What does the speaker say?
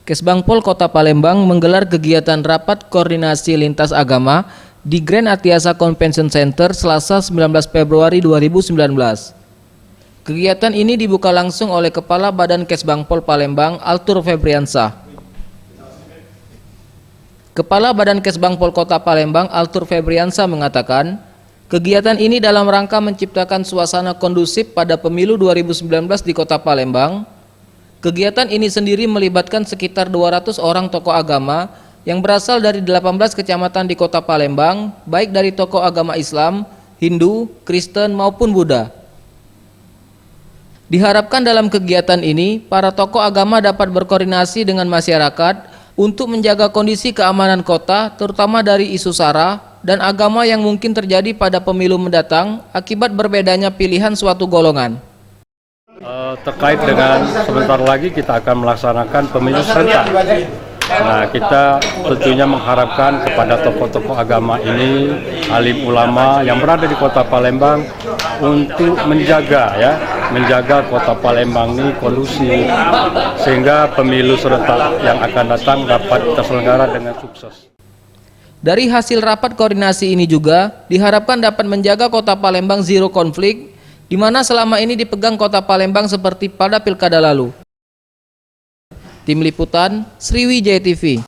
Kesbangpol Kota Palembang menggelar kegiatan rapat koordinasi lintas agama di Grand Atiasa Convention Center Selasa 19 Februari 2019. Kegiatan ini dibuka langsung oleh Kepala Badan Kesbangpol Palembang, Altur Febriansah. Kepala Badan Kesbangpol Kota Palembang, Altur Febriansah mengatakan, kegiatan ini dalam rangka menciptakan suasana kondusif pada pemilu 2019 di Kota Palembang. Kegiatan ini sendiri melibatkan sekitar 200 orang tokoh agama yang berasal dari 18 kecamatan di Kota Palembang, baik dari tokoh agama Islam, Hindu, Kristen maupun Buddha. Diharapkan dalam kegiatan ini, para tokoh agama dapat berkoordinasi dengan masyarakat untuk menjaga kondisi keamanan kota, terutama dari isu SARA dan agama yang mungkin terjadi pada pemilu mendatang akibat berbedanya pilihan suatu golongan. Terkait dengan sebentar lagi kita akan melaksanakan pemilu serentak. Nah, kita tentunya mengharapkan kepada tokoh-tokoh agama ini, alim ulama yang berada di Kota Palembang untuk menjaga Kota Palembang ini kondusif sehingga pemilu serentak yang akan datang dapat terselenggara dengan sukses. Dari hasil rapat koordinasi ini juga diharapkan dapat menjaga Kota Palembang zero konflik, di mana selama ini dipegang Kota Palembang seperti pada pilkada lalu. Tim Liputan, Sriwijaya TV.